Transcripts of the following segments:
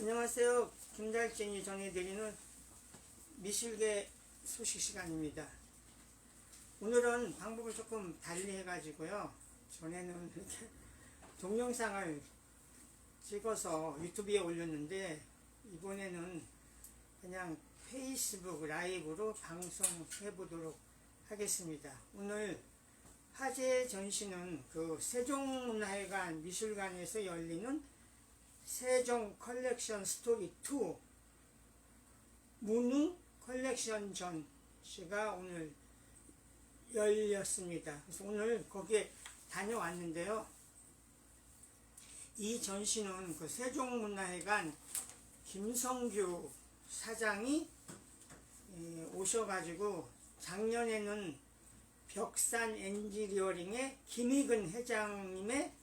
안녕하세요. 김달쟁이 전해드리는 미술계 소식 시간입니다. 오늘은 방법을 조금 달리 해가지고요. 전에는 이렇게 동영상을 찍어서 유튜브에 올렸는데 이번에는 그냥 페이스북 라이브로 방송해 보도록 하겠습니다. 오늘 화제 전시는 그 세종문화회관 미술관에서 열리는 세종 컬렉션 스토리 2 무능 컬렉션 전시가 오늘 열렸습니다. 그래서 오늘 거기에 다녀왔는데요. 이 전시는 그 세종문화회관 김성규 사장이 오셔가지고 작년에는 벽산 엔지니어링의 김익은 회장님의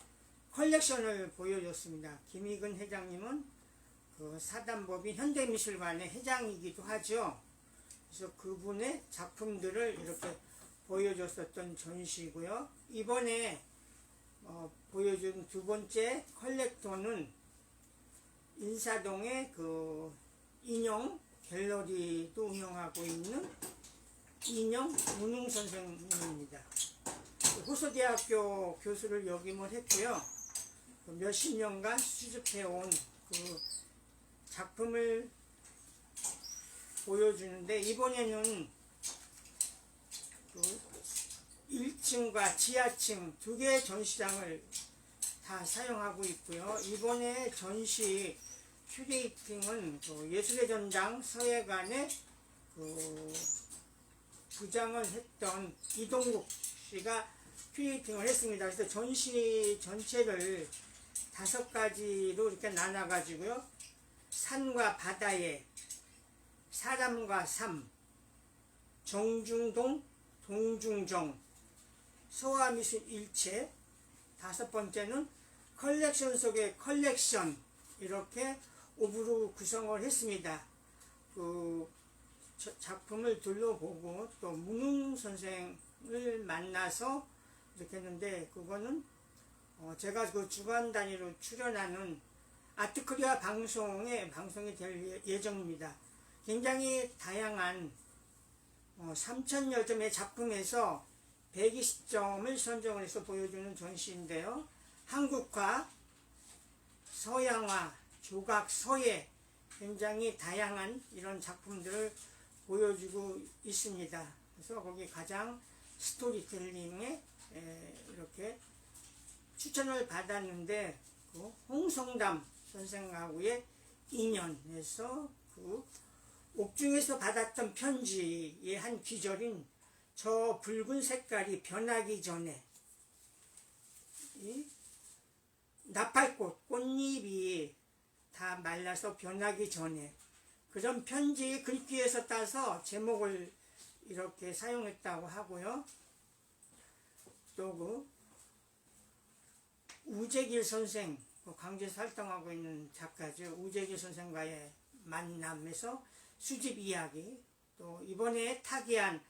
컬렉션을 보여줬습니다. 김익은 회장님은 그 사단법인 현대미술관의 회장이기도 하죠. 그래서 그분의 작품들을 이렇게 보여줬었던 전시고요. 이번에 보여준 두 번째 컬렉터는 인사동의 그 인형 갤러리도 운영하고 있는 인형 무능 선생님입니다. 호서대학교 교수를 역임을 했고요. 몇십 년간 수집해온 그 작품을 보여주는데 이번에는 그 1층과 지하층 두 개의 전시장을 다 사용하고 있고요. 이번에 전시 큐레이팅은 그 예술의 전당 서예관의 그 부장을 했던 이동국 씨가 큐레이팅을 했습니다. 그래서 전시 전체를 5가지로 이렇게 나눠가지고요. 산과 바다에, 사람과 삶, 정중동, 동중정, 소화미술 일체, 5번째는 컬렉션 속의 컬렉션, 이렇게 5부로 구성을 했습니다. 그 작품을 둘러보고 또 무능 선생을 만나서 이렇게 했는데 그거는 제가 그 주간 단위로 출연하는 아트코리아 방송이 될 예정입니다. 굉장히 다양한 3,000여 점의 작품에서 120점을 선정을 해서 보여주는 전시인데요. 한국화, 서양화, 조각, 서예 굉장히 다양한 이런 작품들을 보여주고 있습니다. 그래서 거기 가장 스토리텔링에 이렇게 추천을 받았는데 그 홍성담 선생하고의 인연에서 그 옥중에서 받았던 편지의 한 귀절인 저 붉은 색깔이 변하기 전에 이 나팔꽃 꽃잎이 다 말라서 변하기 전에 그런 편지 글귀에서 따서 제목을 이렇게 사용했다고 하고요. 또 그 우재길 선생, 광주에서 활동하고 있는 작가죠. 우재길 선생과의 만남에서 수집 이야기, 또 이번에 타기한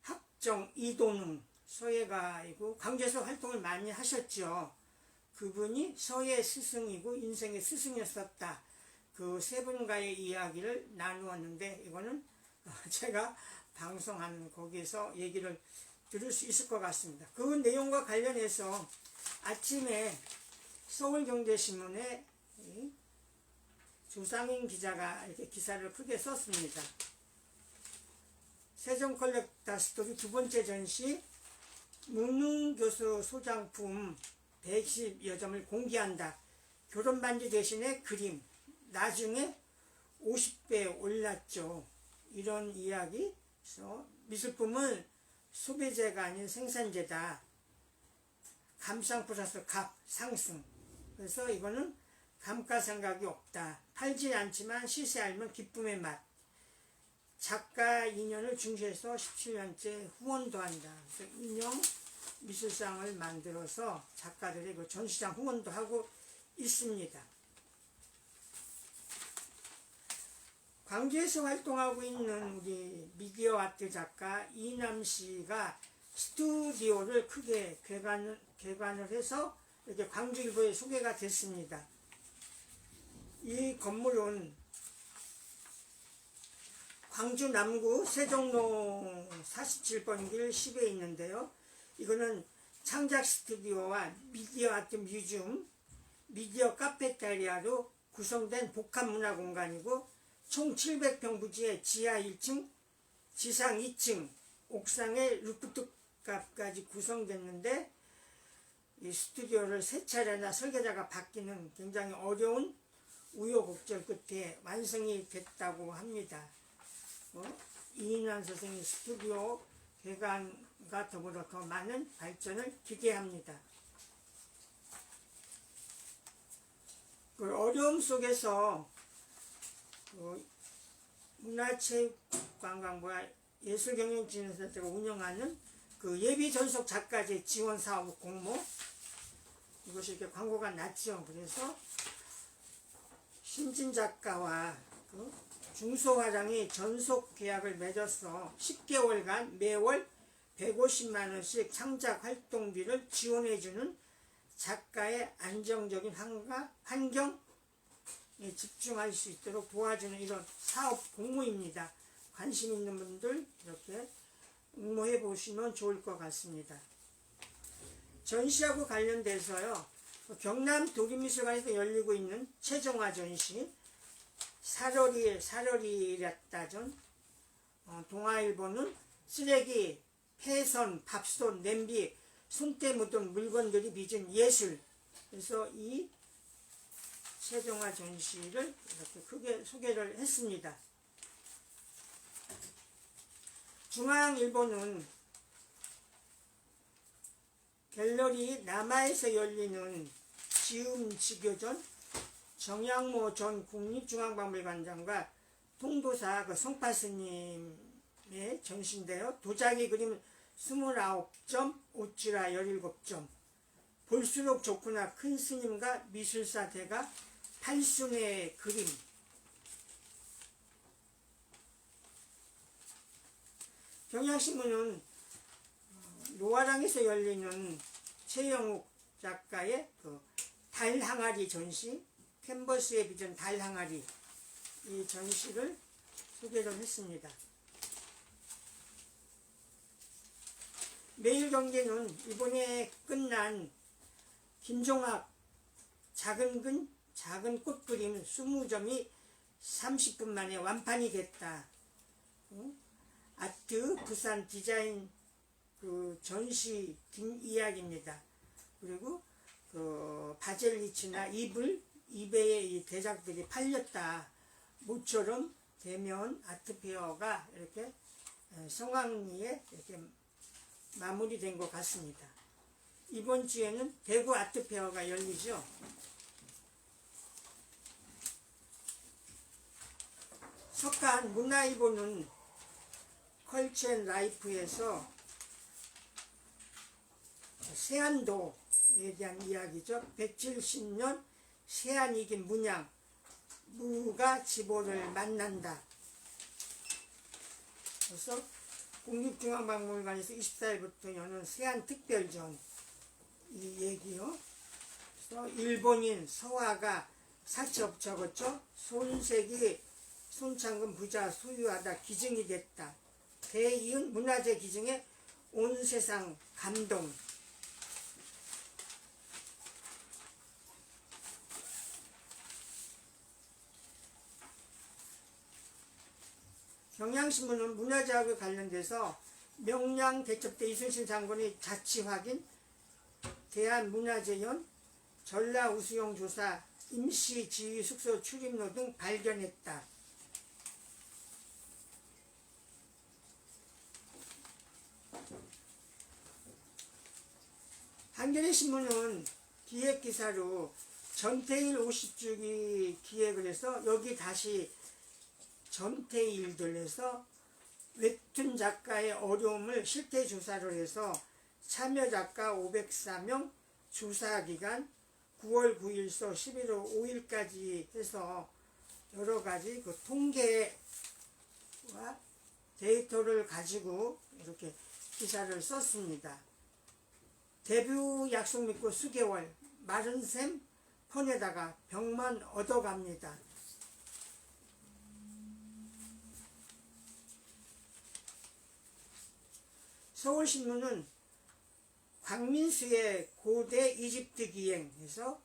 학정 이도능 서예가이고 광주에서 활동을 많이 하셨죠. 그분이 서예 스승이고 인생의 스승이었었다. 그 세 분과의 이야기를 나누었는데 이거는 제가 방송한 거기에서 얘기를 들을 수 있을 것 같습니다. 그 내용과 관련해서 아침에 서울경제신문에 조상인 기자가 이렇게 기사를 크게 썼습니다. 세종 컬렉터 스토리 두 번째 전시 무능 교수 소장품 110여 점을 공개한다. 결혼반지 대신에 그림. 나중에 50배 올랐죠. 이런 이야기. 그래서 미술품은 소비재가 아닌 생산재다. 감상 플러스 값 상승. 그래서 이거는 감가상각이 없다. 팔지 않지만 시세 알면 기쁨의 맛. 작가 인연을 중시해서 17년째 후원도 한다. 그래서 인형 미술상을 만들어서 작가들의 그 전시장 후원도 하고 있습니다. 광주에서 활동하고 있는 우리 미디어 아트 작가 이남 씨가 스튜디오를 크게 개관을 해서 이렇게 광주일보에 소개가 됐습니다. 이 건물은 광주 남구 세종로 47번 길 10에 있는데요. 이거는 창작 스튜디오와 미디어 아트 뮤지엄, 미디어 카페테리아로 구성된 복합문화 공간이고 총 700평 부지에 지하 1층, 지상 2층, 옥상에 루프탑까지 구성됐는데 이 스튜디오를 세 차례나 설계자가 바뀌는 굉장히 어려운 우여곡절 끝에 완성이 됐다고 합니다. 이인환 선생의 스튜디오 개관과 더불어 더 많은 발전을 기대합니다. 그 어려움 속에서 문화체육관광부와 예술경영진흥센터가 운영하는 그 예비 전속 작가제 지원 사업 공모, 이것이 이렇게 광고가 났죠. 그래서 신진 작가와 그 중소화장이 전속 계약을 맺어서 10개월간 매월 150만 원씩 창작 활동비를 지원해주는 작가의 안정적인 환경에 집중할 수 있도록 도와주는 이런 사업 공모입니다. 관심 있는 분들 이렇게 응모해 보시면 좋을 것 같습니다. 전시하고 관련돼서요, 경남 독립미술관에서 열리고 있는 최정화 전시, 사러리랬다전, 동아일보는 쓰레기, 폐선, 밥솥, 냄비, 손때 묻은 물건들이 빚은 예술. 그래서 이 최정화 전시를 이렇게 크게 소개를 했습니다. 중앙일보는 갤러리 남아에서 열리는 지음지교전, 정양모 전 국립중앙박물관장과 통도사 성파스님의 전시인데요. 도자기 그림 29점, 오찌라 17점, 볼수록 좋구나 큰 스님과 미술사 대가 8순의 그림. 경향신문은 노화랑에서 열리는 최영욱 작가의 그 달항아리 전시, 캔버스에 빚은 달항아리, 이 전시를 소개를 했습니다. 매일경제는 이번에 끝난 김종학 작은 꽃그림 20점이 30분 만에 완판이 됐다. 아트 부산 디자인 그 전시 뒷이야기입니다. 그리고 그 바젤리치나 이베의 이 대작들이 팔렸다. 모처럼 대면 아트페어가 이렇게 성황리에 이렇게 마무리된 것 같습니다. 이번 주에는 대구 아트페어가 열리죠. 석간 문화일보는 컬처앤라이프에서 세안도에 대한 이야기죠. 170년 세안 이긴 문양, 무가 지보를 만난다. 그래서 국립중앙박물관에서 24일부터 여는 세안특별전, 이 얘기요. 그래서 일본인 서화가 사첩 적었죠. 손색이 손창근 부자 소유하다 기증이 됐다. 대이은 문화재 기증에 온 세상 감동. 경향신문은 문화재하고 관련돼서 명량 대첩대 이순신 장군의 자치 확인, 대한문화재연, 전라우수용 조사, 임시지휘 숙소 출입로 등 발견했다. 한겨레 신문은 기획기사로 전태일 50주기 기획을 해서 여기 다시 전태일들 해서 웹툰 작가의 어려움을 실태 조사를 해서 참여 작가 504명, 조사기간 9월 9일서 11월 5일까지 해서 여러가지 그 통계와 데이터를 가지고 이렇게 기사를 썼습니다. 데뷔 약속 믿고 수개월, 마른샘 폰에다가 병만 얻어갑니다. 서울신문은 광민수의 고대 이집트 기행에서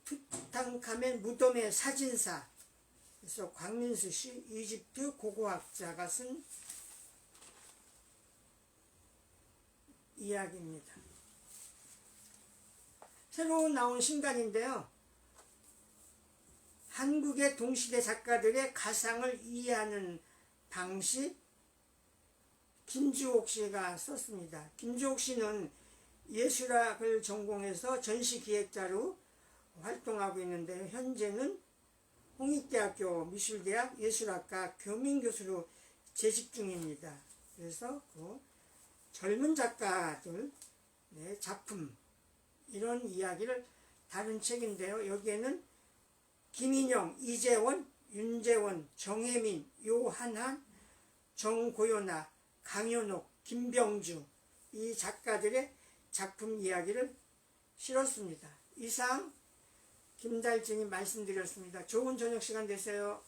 투탕카멘 무덤의 사진사, 그래서 광민수 씨 이집트 고고학자가 쓴 이야기입니다. 새로 나온 신간인데요. 한국의 동시대 작가들의 가상을 이해하는 방식, 김주옥 씨가 썼습니다. 김주옥 씨는 예술학을 전공해서 전시기획자로 활동하고 있는데 현재는 홍익대학교 미술대학 예술학과 교민교수로 재직 중입니다. 그래서 그 젊은 작가들 작품 이런 이야기를 다룬 책인데요. 여기에는 김인영, 이재원, 윤재원, 정혜민, 요한한, 정고요나, 강현옥, 김병주 이 작가들의 작품 이야기를 실었습니다. 이상 김달진이 말씀드렸습니다. 좋은 저녁 시간 되세요.